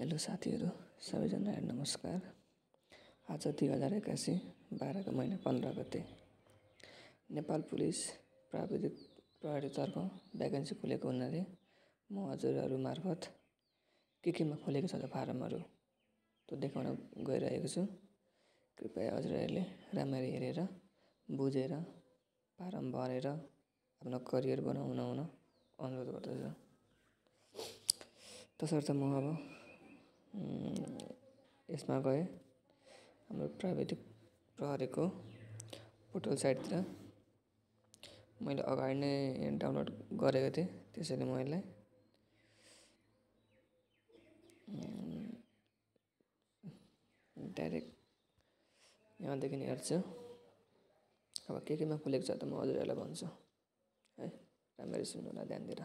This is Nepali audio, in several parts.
हेलो साथीहरू, सबैजनालाई नमस्कार। आज 2081 12 महिना 15 गते नेपाल पुलिस प्राविधिक प्रहरीतर्फ भ्याकेन्सी खुलेको हुनाले म हजुरहरू मार्फत केमा खोलेको छ त फारमहरू त्यो देखाउन गइरहेको छु। कृपया हजुरहरूले राम्ररी हेरेर बुझेर फारम भरेर आफ्नो करियर बनाउन अनुरोध गर्दछु। तसर्थ म अब यसमा गए हाम्रो प्राविधिक प्रहरीको पोर्टल साइटतिर मैले अगाडि नै डाउनलोड गरेको थिएँ, त्यसैले म यसलाई डाइरेक्ट यहाँदेखि हेर्छु। अब केमा खुलेको छ त म हजुरहरूलाई भन्छु है, राम्ररी सुन्नुलाई ध्यान दिएर।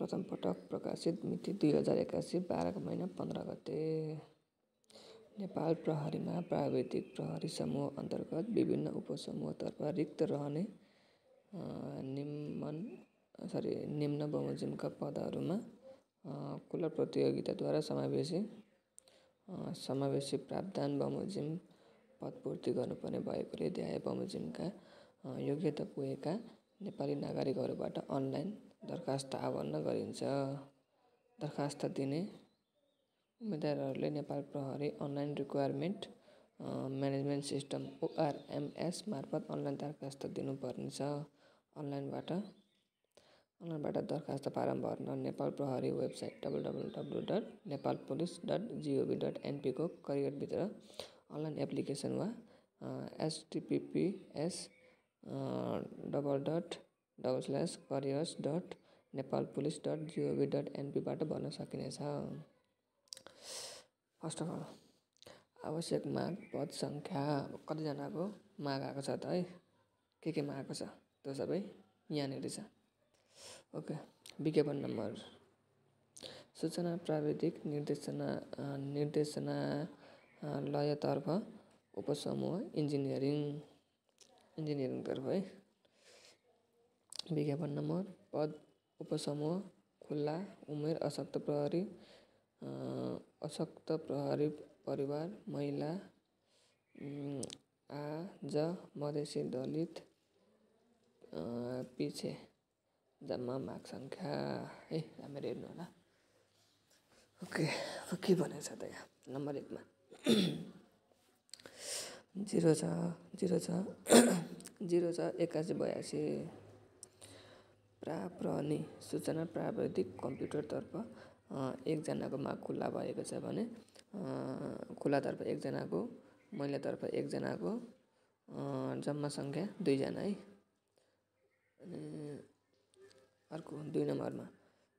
प्रथम पटक प्रकाशित मिति 2081 12 महिना 15 गते। नेपाल प्रहरीमा प्राविधिक प्रहरी समूह अन्तर्गत विभिन्न उपसमूहतर्फ रिक्त रहने निम्न बमोजिमका पदहरूमा खुला प्रतियोगिताद्वारा समावेशी प्रावधान बमोजिम पदपूर्ति गर्नुपर्ने भएकोले देहाय बमोजिमका योग्यता पुगेका नेपाली नागरिकहरूबाट अनलाइन दरखास्त आह्वान गरिन्छ। दरखास्त दिने उम्मेदवारहरूले नेपाल प्रहरी online requirement management system ORMS मार्फत अनलाइन दरखास्त दिनुपर्नेछ। अनलाइनबाट दरखास्त फारम भर्न नेपाल प्रहरी वेबसाइट www.nepalpolice.gov.np को करियरभित्र अनलाइन एप्लिकेसन वा https://careers.nepalpolice.gov.np बाट भर्न सकिनेछ। फर्स्ट अफ अल आवश्यक माग पद सङ्ख्या कतिजनाको माग आएको छ त है, केमा आएको छ त्यो सबै यहाँनिर छ। ओके, विज्ञापन नम्बर सूचना प्राविधिक निर्देशनालयतर्फ उपसमूह इन्जिनियरिङतर्फ है। विज्ञापन नम्बर पद उपसमूह खुल्ला उमेर अशक्त प्रहरी परिवार महिला आज मधेसी दलित पिछे जम्मा माग सङ्ख्या है, राम्ररी हेर्नु होला। ओके, अब के भनेको छ त यहाँ नम्बर 1 मा 0 छ 8182 प्राप्रहरी सूचना प्राविधिक कम्प्युटरतर्फ एकजनाको माग खुल्ला भएको छ भने खुल्लातर्फ एकजनाको, महिलातर्फ एकजनाको, जम्मा सङ्ख्या 2 जना है। अनि अर्को 2 नम्बरमा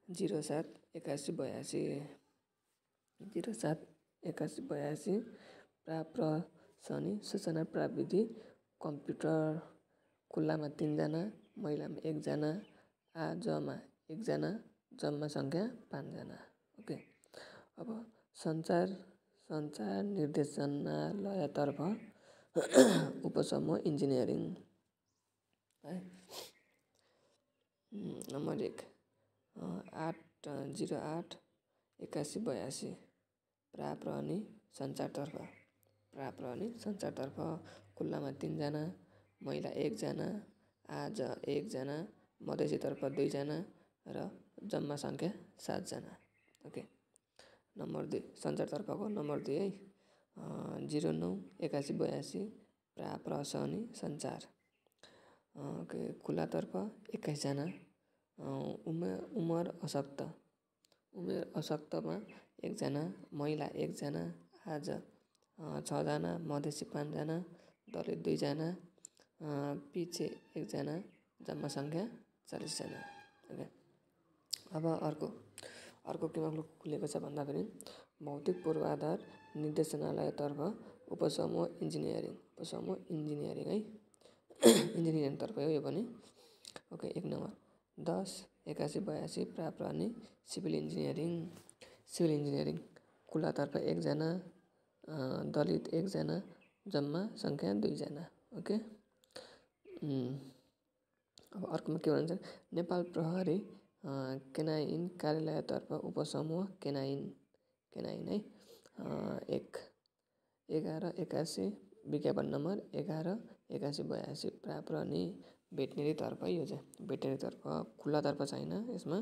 078182 प्राप्रहरी सूचना प्राविधिक कम्प्युटर खुल्लामा 3 जना, महिलामा 1 जना, आजमा 1 जना, जम्मा सङ्ख्या 5 जना। ओके, अब सञ्चार निर्देशनालयतर्फ उपसमूह इन्जिनियरिङ है। नम्बर 1 088182 प्राप्रहरी सञ्चारतर्फ खुल्लामा 3 जना, महिला 1 जना, आज 1 जना, मधेसीतर्फ 2 जना र जम्मा सङ्ख्या 7 जना। ओके, नम्बर 2 सञ्चारतर्फको नम्बर 2 है 098182 प्राप्रहरी सञ्चार। ओके, खुल्लातर्फ 21 जना, उमेर अशक्तमा 1 जना, महिला 1 जना, आज 6 जना, मधेसी 5 जना, दलित 2 जना, पिछे 1 जना, जम्मा सङ्ख्या 40 जना। ओके, अब अर्को केमा खुलेको छ भन्दाखेरि भौतिक पूर्वाधार निर्देशनालयतर्फ उपसमूह इन्जिनियरिङ है इन्जिनियरिङतर्फ हो यो पनि। ओके, 1 नम्बर 108182 प्राप्रहरी सिभिल इन्जिनियरिङ खुल्लातर्फ 1 जना, दलित 1 जना, जम्मा सङ्ख्या 2 जना। ओके, अब अर्कोमा के भन्छ नेपाल प्रहरी केनाइन कार्यालयतर्फ उपसमूह केनाइन है 1 1181 विज्ञापन नम्बर 118182 प्राप्त अनि भेटनेरीतर्फ यो चाहिँ भेटनेरीतर्फ खुल्लातर्फ छैन यसमा।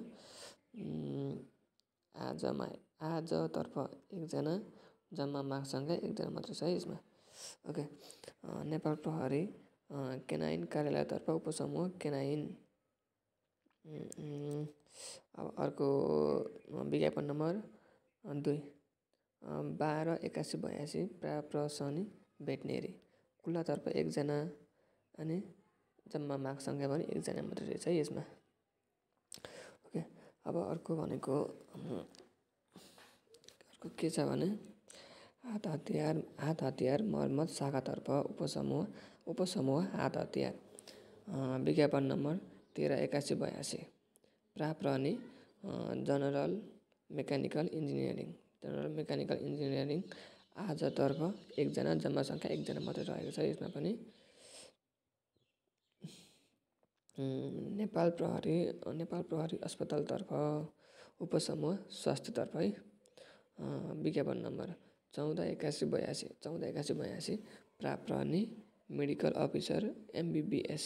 आजतर्फ 1जना जम्मा माग सङ्ख्या 1जना मात्र छ है यसमा। ओके नेपाल प्रहरी केनाइन कार्यालयतर्फ उपसमूह केनाइन। अब अर्को विज्ञापन नम्बर 2 128182 प्रहसनी भेटनेरी खुल्लातर्फ 1जना अनि जम्मा माग सङ्ख्या पनि 1जना मात्रै रहेछ है यसमा। ओके अब अर्को भनेको अर्को के छ भने हात हतियार मर्मत शाखातर्फ उपसमूह हात हतियार विज्ञापन नम्बर 138182 प्राप्त अनि जनरल मेकानिकल इन्जिनियरिङ आजतर्फ 1जना जम्मा सङ्ख्या 1जना मात्रै रहेको छ यसमा पनि। नेपाल प्रहरी अस्पतालतर्फ उपसमूह स्वास्थ्यतर्फ है विज्ञापन नम्बर 148182 प्राप्त अनि मेडिकल अफिसर MBBS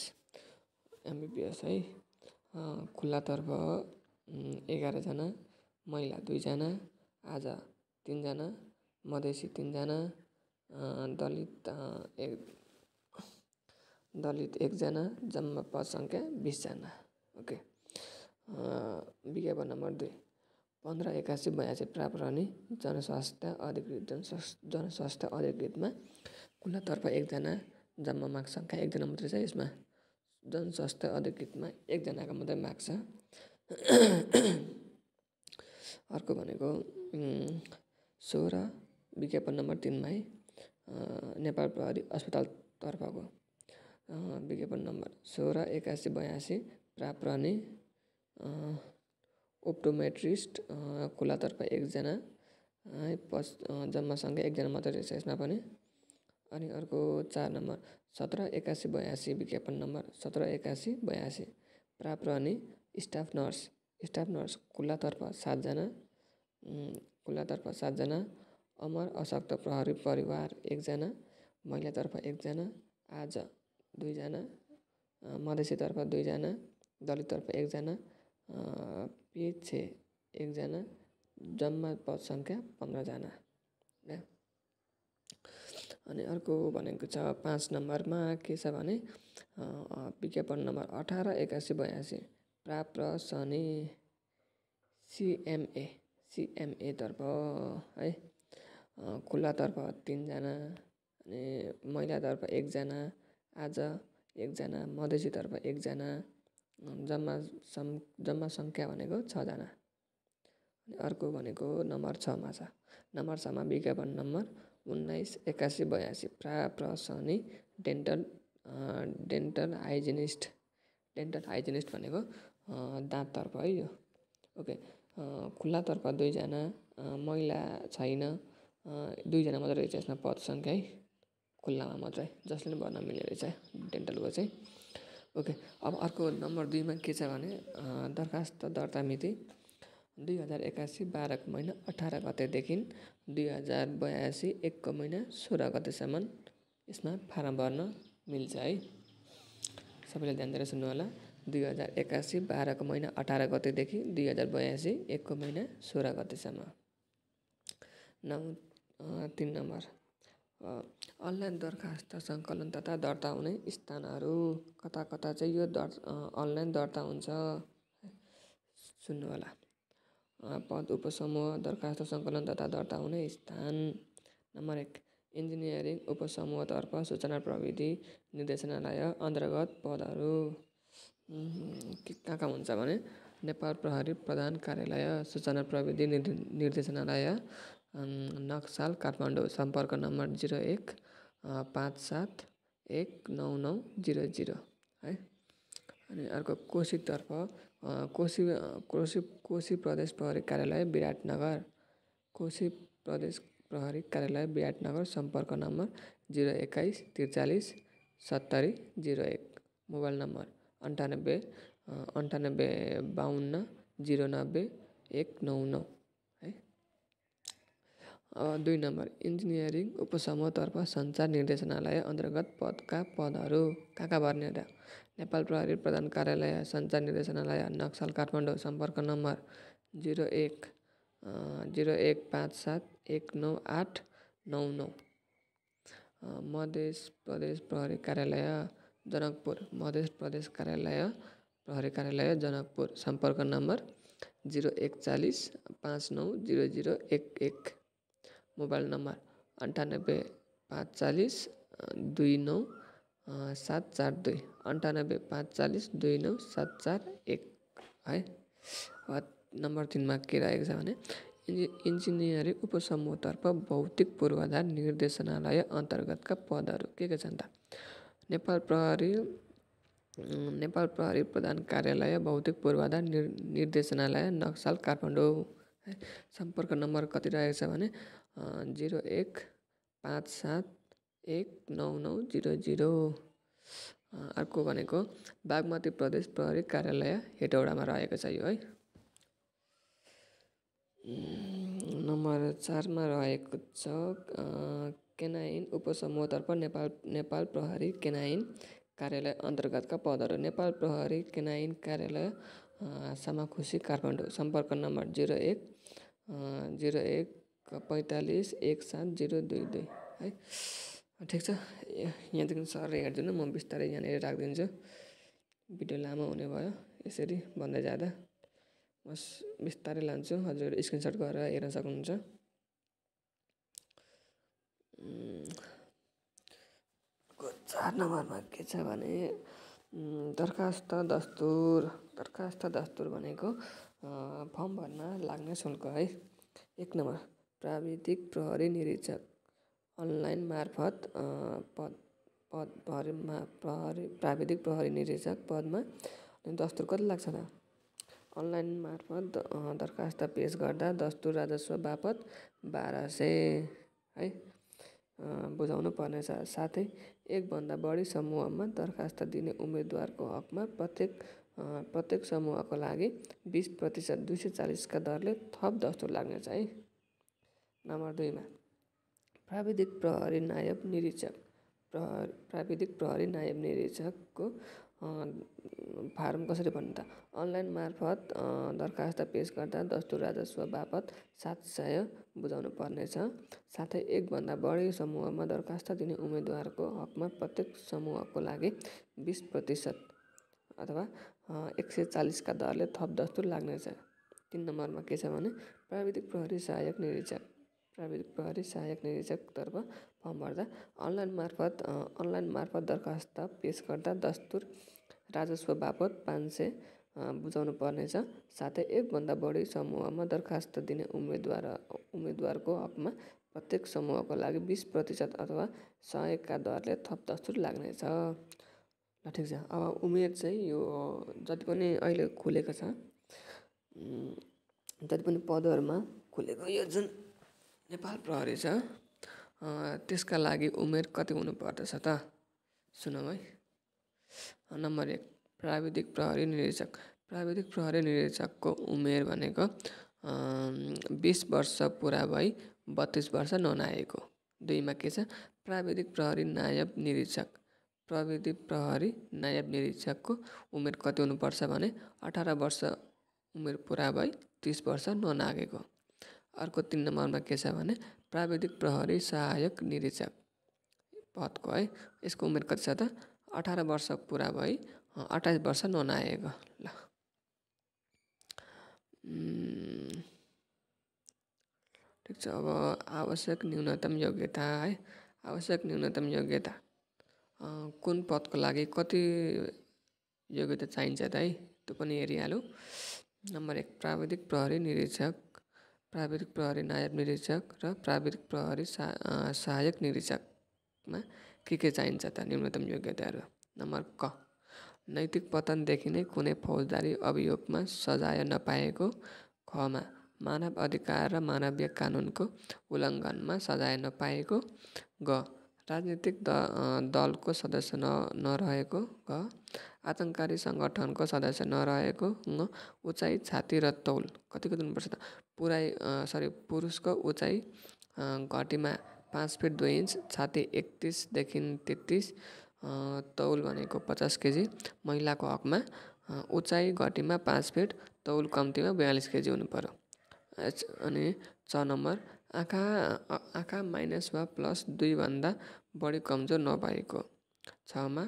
है खुल्लातर्फ 11जना महिला 2जना आज 3जना मधेसी 3जना दलित 1जना जम्मा पद सङ्ख्या 20जना। ओके विज्ञापन नम्बर 2 158182 प्राप्त अनि जनस्वास्थ्य अधिकृतमा खुल्लातर्फ 1जना जम्मा माग सङ्ख्या 1जना मात्रै छ यसमा। जनस्वास्थ्य अधिकृतमा 1जनाको मात्रै माग छ। अर्को भनेको 16 विज्ञापन नम्बर 3मा है नेपाल प्रहरी अस्पतालतर्फको विज्ञापन नम्बर 168182 प्राप्त अनि ओप्टोमेट्रिस्ट खुल्लातर्फ 1जना जम्मा सङ्ख्या 1जना मात्रै रहेछ यसमा पनि। अनि अर्को 4 नम्बर 178182 विज्ञापन नम्बर 178182 प्राप्त अनि स्टाफ नर्स खुल्लातर्फ 7जना अमर अशक्त प्रहरी परिवार 1जना महिलातर्फ 1जना आज 2जना मधेसीतर्फ 2जना दलिततर्फ 1जना पिछे 1जना जम्मा पद सङ्ख्या 15जना। अनि अर्को भनेको छ 5 नम्बरमा के छ भने विज्ञापन नम्बर 188182 प्राप्त सनी CMA तर्फ है खुल्लातर्फ 3जना अनि महिलातर्फ 1जना आज 1जना मधेसीतर्फ 1जना जम्मा सङ्ख्या भनेको 6जना। अनि अर्को भनेको नम्बर 6मा छ नम्बर 6मा विज्ञापन नम्बर 198182 प्राप्त सनी डेन्टल हाइजिनिस्ट भनेको दाँततर्फ है यो। ओके खुल्लातर्फ 2जना महिला छैन 2जना मात्रै रहेछ यसमा पद सङ्ख्या है खुल्लामा मात्रै जसले भर्न मिल्ने रहेछ डेन्टलको चाहिँ। ओके अब अर्को नम्बर 2मा के छ भने दरखास्त दर्ता मिति 2081 12 महिना 18 गतेदेखि 2082 1 महिना 16 गतेसम्म यसमा फारम भर्न मिल्छ है। सबैले ध्यान दिएर सुन्नु होला 2081 12 महिना 18 गतेदेखि 2082 1 महिना 16 गतेसम्म। 3 नम्बर अनलाइन दरखास्त सङ्कलन तथा दर्ता हुने स्थानहरू कता चाहिँ यो अनलाइन दर्ता हुन्छ सुन्नु होला। पद उपसमूह दरखास्त सङ्कलन तथा दर्ता हुने स्थान नम्बर 1 इन्जिनियरिङ उपसमूहतर्फ सूचना प्रविधि निर्देशनालय अन्तर्गत पदहरू कहाँ हुन्छ भने नेपाल प्रहरी प्रधान कार्यालय सूचना प्रविधि निर्देशनालय नक्साल काठमाडौँ सम्पर्क नम्बर 01 571990 है। अनि अर्को कोशीतर्फ कोशी प्रदेश प्रहरी कार्यालय विराटनगर कोशी प्रदेश प्रहरी कार्यालय विराटनगर सम्पर्क नम्बर 021 43 70 01 मोबाइल नम्बर 98 52 090-199 है। 2 नम्बर इन्जिनियरिङ उपसमूहतर्फ सञ्चार निर्देशनालय अन्तर्गत पदका पदहरू कहाँ भर्ने त? नेपाल प्रहरी प्रधान कार्यालय सञ्चार निर्देशनालय नक्सल काठमाडौँ। सम्पर्क नम्बर 0157198999। मध्य प्रदेश प्रहरी कार्यालय जनकपुर। मध्य प्रदेश प्रहरी कार्यालय जनकपुर। सम्पर्क नम्बर 04145900111। मोबाइल नम्बर 9854029742 9854029741 है। नम्बर 3 मा के रहेको छ भने इन्जिनियरिङ उपसमूहतर्फ भौतिक पूर्वाधार निर्देशनालय अन्तर्गतका पदहरू के छन् त? नेपाल प्रहरी प्रधान कार्यालय भौतिक पूर्वाधार निर्देशनालय नक्सल काठमाडौँ है। सम्पर्क नम्बर कति रहेको छ भने 0157199000। अर्को भनेको बागमती प्रदेश प्रहरी कार्यालय हेटौडामा रहेको छ यो है। नम्बर 4 मा रहेको छ केनाइन उपसमूहतर्फ नेपाल प्रहरी केनाइन कार्यालय अन्तर्गतका पदहरू। नेपाल प्रहरी केनाइन कार्यालय सामाखुसी काठमाडौँ। सम्पर्क नम्बर 010145170022 है। ठिक छ, यहाँदेखि सर हेरिदिनु, म बिस्तारै यहाँनिर राखिदिन्छु। भिडियो लामो हुने भयो यसरी भन्दै जाँदा। म बिस्तारै लान्छु, हजुर स्क्रिनसट गरेर हेर्न सक्नुहुन्छ। को 4 नम्बरमा के छ भने दरखास्त दस्तुर भनेको फर्म भर्न लाग्ने शुल्क है। 1 नम्बर प्राविधिक प्रहरी निरीक्षक अनलाइन मार्फत प्राविधिक प्रहरी निरीक्षक पदमा दस्तुर कति लाग्छ त? अनलाइन मार्फत दरखास्त पेश गर्दा दस्तुर राजस्व बापत 1200 है बुझाउनु पर्नेछ। साथै 1 भन्दा बढी समूहमा दरखास्त दिने उम्मेदवारको हकमा प्रत्येक समूहको लागि 20% 240 का दरले थप दस्तुर लाग्नेछ है। नम्बर 2 मा प्राविधिक प्रहरी नायब निरीक्षकको फारम कसरी भर्ने त? अनलाइन मार्फत दरखास्त पेश गर्दा दस्तुर राजस्व बापत 700 बुझाउनु पर्नेछ। साथै 1 भन्दा बढी समूहमा दरखास्त दिने उम्मेदवारको हकमा प्रत्येक समूहको लागि 20% अथवा 140 का दरले थप दस्तुर लाग्नेछ। 3 नम्बरमा के छ भने प्राविधिक प्रहरी सहायक निरीक्षकतर्फ फर्म भर्दा अनलाइन मार्फत दरखास्त पेश गर्दा दस्तुर राजस्व बापत 500 बुझाउनु पर्नेछ। साथै 1 भन्दा बढी समूहमा दरखास्त दिने उम्मेदवारको हकमा प्रत्येक समूहको लागि 20% अथवा 100 का दरले थप दस्तुर लाग्नेछ। ल ठिक छ, अब उमेर चाहिँ यो जति पनि अहिले खुलेको छ, जति पनि पदहरूमा खुलेको यो जुन नेपाल प्रहरी छ त्यसका लागि उमेर कति हुनु पर्दछ त? सुनौ है। नम्बर 1 प्राविधिक प्रहरी निरीक्षकको उमेर भनेको 20 वर्ष पुरा भई 32 वर्ष ननाएको। 2 मा के छ प्राविधिक प्रहरी नायब निरीक्षकको उमेर कति हुनुपर्छ भने 18 वर्ष उमेर पुरा भई 30 वर्ष ननागेको। अर्को 3 नम्बरमा के छ भने प्राविधिक प्रहरी सहायक निरीक्षक पदको है, यसको उमेर कति छ त? 18 वर्ष पुरा भई 28 वर्ष ननागेको। ल ठिक छ, अब आवश्यक न्यूनतम योग्यता है। आवश्यक न्यूनतम योग्यता कुन पदको लागि कति योग्यता चाहिन्छ त है, त्यो पनि हेरिहालौँ। नम्बर 1 प्राविधिक प्रहरी निरीक्षक, प्राविधिक प्रहरी नायब निरीक्षक र प्राविधिक प्रहरी सहायक निरीक्षकमा के चाहिन्छ त न्यूनतम योग्यताहरू? नम्बर क नैतिक पतनदेखि नै कुनै फौजदारी अभियोगमा सजाय नपाएको। खमा मानव अधिकार र मानवीय कानुनको उल्लङ्घनमा सजाय नपाएको। ग राजनीतिक दलको सदस्य नरहेको, घ आतङ्ककारी सङ्गठनको सदस्य नरहेको, ङ उचाइ छाती र तौल कतिको दिनुपर्छ त पुरुषको उचाइ घटीमा 5 फिट 2 इन्च, छाती 31 देखि 33, तौल भनेको 50 केजी। महिलाको हकमा उचाइ घटीमा 5 फिट, तौल कम्तीमा 42 केजी हुनु पर्यो। अनि 6 नम्बर आँखा माइनस वा +2 भन्दा बढी कमजोर नभएको। 6 मा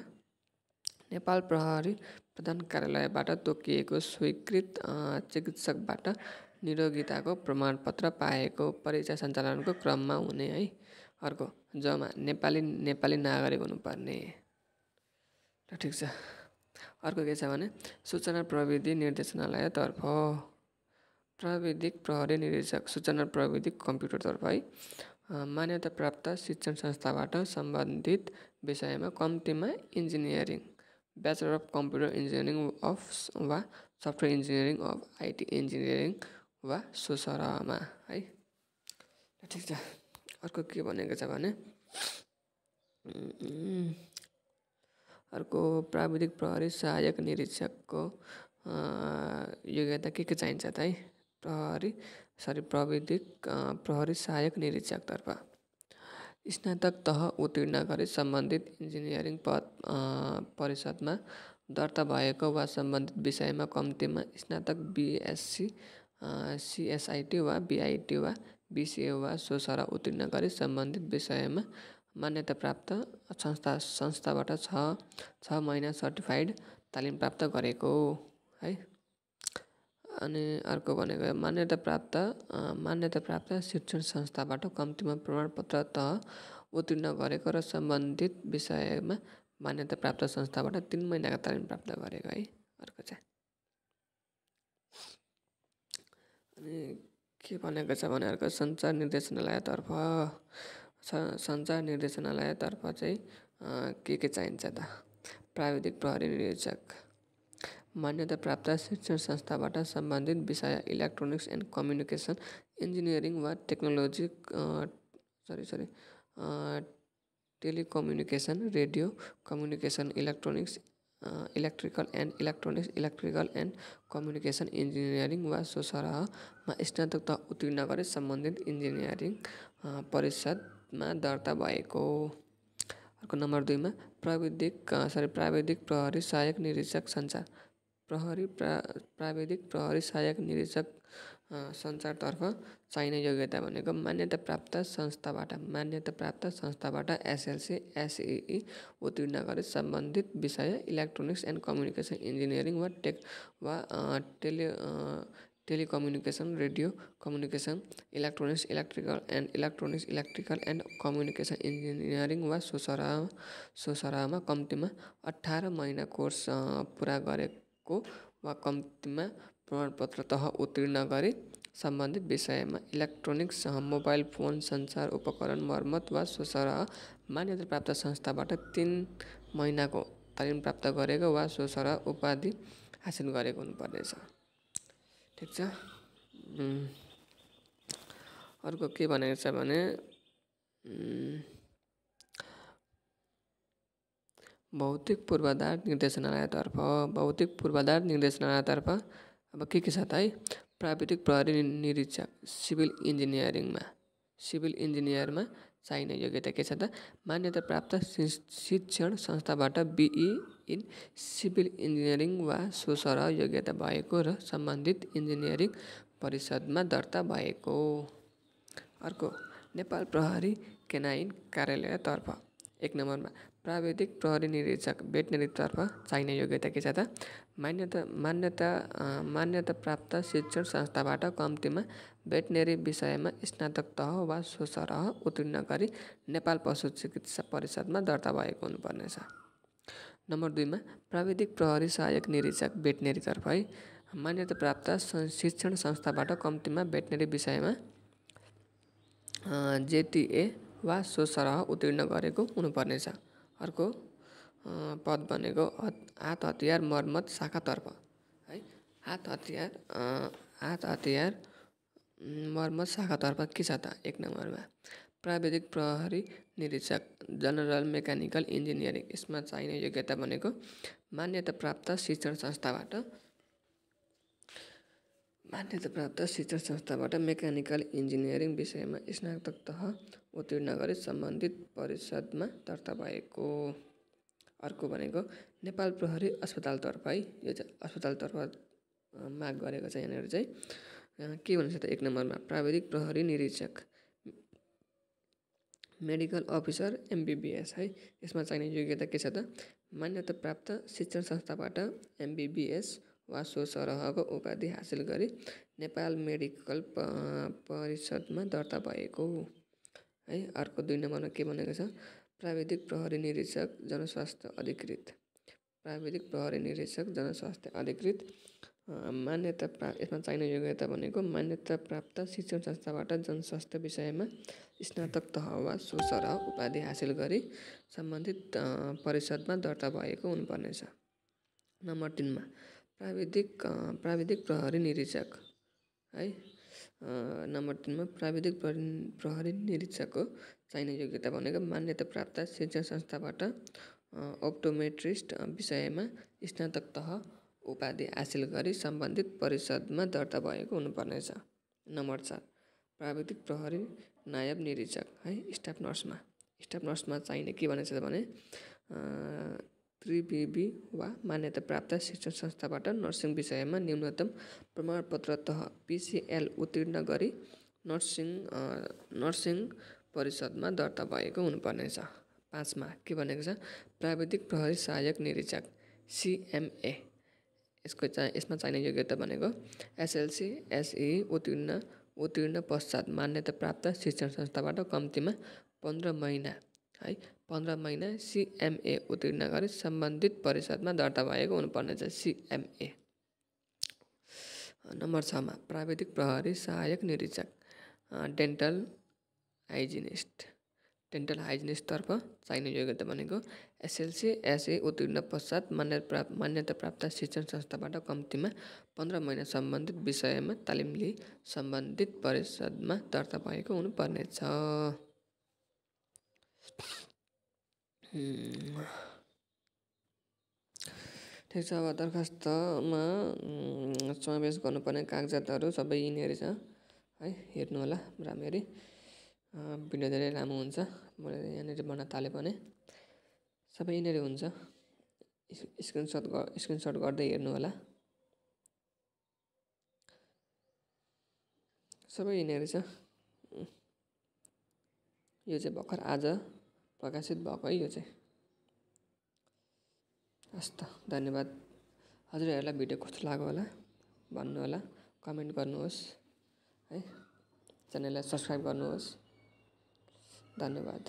नेपाल प्रहरी प्रधान कार्यालयबाट तोकिएको स्वीकृत चिकित्सकबाट निरोगिताको प्रमाणपत्र पाएको परीक्षा सञ्चालनको क्रममा हुने है। अर्को जमा नेपाली नागरिक हुनुपर्ने। ठिक छ। अर्को के छ भने सूचना प्रविधि निर्देशनालयतर्फ प्राविधिक प्रहरी निरीक्षक सूचना प्रविधि कम्प्युटरतर्फ है मान्यता प्राप्त शिक्षण संस्थाबाट सम्बन्धित विषयमा कम्तीमा engineering bachelor of computer engineering of वा software engineering of IT engineering वा सोसरामा है। ठिक छ। अर्को के भनेको छ भने अर्को प्राविधिक प्रहरी सहायक निरीक्षकको योग्यता के चाहिन्छ त है। प्राविधिक प्रहरी सहायक निरीक्षकतर्फ स्नातक तह उत्तीर्ण गरी सम्बन्धित इन्जिनियरिङ परिषदमा दर्ता भएको वा सम्बन्धित विषयमा कम्तीमा स्नातक बिएससी सिएसआइटी वा बिआइटी वा बिसिए वा सोसरा उत्तीर्ण गरी सम्बन्धित विषयमा मान्यता प्राप्त संस्थाबाट 6 महिना सर्टिफाइड तालिम प्राप्त गरेको है। अनि अर्को भनेको मान्यता प्राप्त शिक्षण संस्थाबाट कम्तीमा प्रमाणपत्र तह उत्तीर्ण गरेको र सम्बन्धित विषयमा मान्यता प्राप्त संस्थाबाट 3 महिनाको तालिम प्राप्त गरेको है। अर्को चाहिँ अनि के भनेको छ भने अर्को सञ्चार निर्देशनालयतर्फ चाहिँ के चाहिन्छ त प्राविधिक प्रहरी निरीक्षक मान्यता प्राप्त शिक्षण संस्थाबाट सम्बन्धित विषय इलेक्ट्रोनिक्स एन्ड कम्युनिकेसन इन्जिनियरिङ वा technology telecommunication radio communication electrical and communication engineering वा सोसरामा स्नातक तह उत्तीर्ण गरी सम्बन्धित इन्जिनियरिङ परिषदमा दर्ता भएको। अर्को नम्बर 2 मा प्राविधिक प्रहरी सहायक निरीक्षक सञ्चार प्राविधिक प्रहरी सहायक निरीक्षक सञ्चारतर्फ चाहिने योग्यता भनेको मान्यता प्राप्त संस्थाबाट एसएलसी एसई उत्तीर्ण गरी सम्बन्धित विषय इलेक्ट्रोनिक्स एन्ड कम्युनिकेसन इन्जिनियरिङ वा telecommunication radio communication electrical and communication engineering वा सोसरामा कम्तीमा 18 महिना कोर्स पुरा गरेको वा कम्तीमा प्रमाणपत्र तह उत्तीर्ण गरी सम्बन्धित विषयमा इलेक्ट्रोनिक्स मोबाइल फोन सञ्चार उपकरण मर्मत वा सोसरा मान्यता प्राप्त संस्थाबाट 3 महिनाको तालिम प्राप्त गरेको वा सोसरा उपाधि हासिल गरेको हुनुपर्नेछ। ठिक छ। अर्को के भनेको छ भने भौतिक पूर्वाधार निर्देशनालयतर्फ अब के छ त है प्राविधिक प्रहरी निरीक्षक सिभिल इन्जिनियरमा चाहिने योग्यता के छ त मान्यता प्राप्त शिक्षण संस्थाबाट बिई इन सिभिल इन्जिनियरिङ वा सोसरा योग्यता भएको र सम्बन्धित इन्जिनियरिङ परिषदमा दर्ता भएको। अर्को नेपाल प्रहरी केनाइन कार्यालयतर्फ 1 नम्बरमा प्राविधिक प्रहरी निरीक्षक भेटनेरीतर्फ चाहिने योग्यता के छ त मान्यता प्राप्त शिक्षण संस्थाबाट कम्तीमा भेटनेरी विषयमा स्नातक तह वा सोसरह उत्तीर्ण गरी नेपाल पशु चिकित्सा परिषदमा दर्ता भएको हुनुपर्नेछ। नम्बर 2 मा प्राविधिक प्रहरी सहायक निरीक्षक भेटनेरीतर्फ है मान्यता प्राप्त शिक्षण संस्थाबाट कम्तीमा भेटनेरी विषयमा जेटिए वा सोसरह उत्तीर्ण गरेको हुनुपर्नेछ। अर्को पद भनेको हात हतियार मर्मत शाखातर्फ है हात हतियार मर्मत शाखातर्फ के छ त 1 नम्बरमा प्राविधिक प्रहरी निरीक्षक जनरल मेकानिकल इन्जिनियरिङ। यसमा चाहिने योग्यता भनेको मान्यता प्राप्त शिक्षण संस्थाबाट मेकानिकल इन्जिनियरिङ विषयमा स्नातक तह उत्तीर्ण गरी सम्बन्धित परिषदमा दर्ता भएको। अर्को भनेको नेपाल प्रहरी अस्पतालतर्फ है, यो चाहिँ अस्पतालतर्फ माग गरेको छ। यहाँनिर चाहिँ के भन्छ त 1 नम्बरमा प्राविधिक प्रहरी निरीक्षक मेडिकल अफिसर MBBS है। यसमा चाहिने योग्यता के छ त मान्यता प्राप्त शिक्षण संस्थाबाट MBBS वा सो सरहको उपाधि हासिल गरी नेपाल मेडिकल परिषदमा दर्ता भएको है। अर्को 2 नम्बरमा के भनेको छ प्राविधिक प्रहरी निरीक्षक जनस्वास्थ्य अधिकृत। प्राविधिक प्रहरी निरीक्षक जनस्वास्थ्य अधिकृत मान्यता यसमा चाहिने योग्यता भनेको मान्यता प्राप्त शिक्षण संस्थाबाट जनस्वास्थ्य विषयमा स्नातक तह वा सो सरह उपाधि हासिल गरी सम्बन्धित परिषदमा दर्ता भएको हुनुपर्नेछ। नम्बर 3 मा प्राविधिक प्रहरी निरीक्षक है। नम्बर 3 मा प्राविधिक प्रहरी निरीक्षकको चाहिने योग्यता भनेको मान्यता प्राप्त शिक्षण संस्थाबाट अप्टोमेट्रिस्ट विषयमा स्नातक तह उपाधि हासिल गरी सम्बन्धित परिषदमा दर्ता भएको हुनुपर्नेछ। नम्बर 4 प्राविधिक प्रहरी नायब निरीक्षक है। स्टाफ नर्समा चाहिने के भनेको छ भने 3BB वा मान्यता प्राप्त शिक्षण संस्थाबाट नर्सिङ विषयमा न्यूनतम प्रमाणपत्र तह PCL उत्तीर्ण गरी नर्सिङ परिषदमा दर्ता भएको हुनुपर्नेछ। 5 मा के भनेको छ प्राविधिक प्रहरी सहायक निरीक्षक CMA। यसमा चाहिने योग्यता भनेको SLC SE उत्तीर्ण पश्चात मान्यता प्राप्त शिक्षण संस्थाबाट कम्तीमा 15 महिना है 15 महिना CMA उत्तीर्ण गरी सम्बन्धित परिषदमा दर्ता भएको हुनुपर्नेछ CMA। नम्बर 6 मा प्राविधिक प्रहरी सहायक निरीक्षक डेन्टल हाइजिनिस्टतर्फ चाहिने योग्यता भनेको SLC SE उत्तीर्ण पश्चात मान्यता प्राप्त शिक्षण संस्थाबाट कम्तीमा 15 महिना सम्बन्धित विषयमा तालिम लिई सम्बन्धित परिषदमा दर्ता भएको हुनुपर्नेछ। ठिक छ, अब दरखास्तमा समावेश गर्नुपर्ने कागजातहरू सबै यिनीहरू छ है। हेर्नु होला राम्ररी, भिडियो धेरै लामो हुन्छ, मैले यहाँनिर भन्न थालेँ भने सबै यिनीहरू हुन्छ। स्क्रिनसट गर्दै हेर्नु होला, सबै यिनीहरू छ। यो चाहिँ भर्खर आज प्रकाशित भएको है यो चाहिँ। हस् त, धन्यवाद। हजुरहरूलाई भिडियो कस्तो लाग्यो होला भन्नु होला, कमेन्ट गर्नुहोस् है, च्यानललाई सब्सक्राइब गर्नुहोस्। धन्यवाद।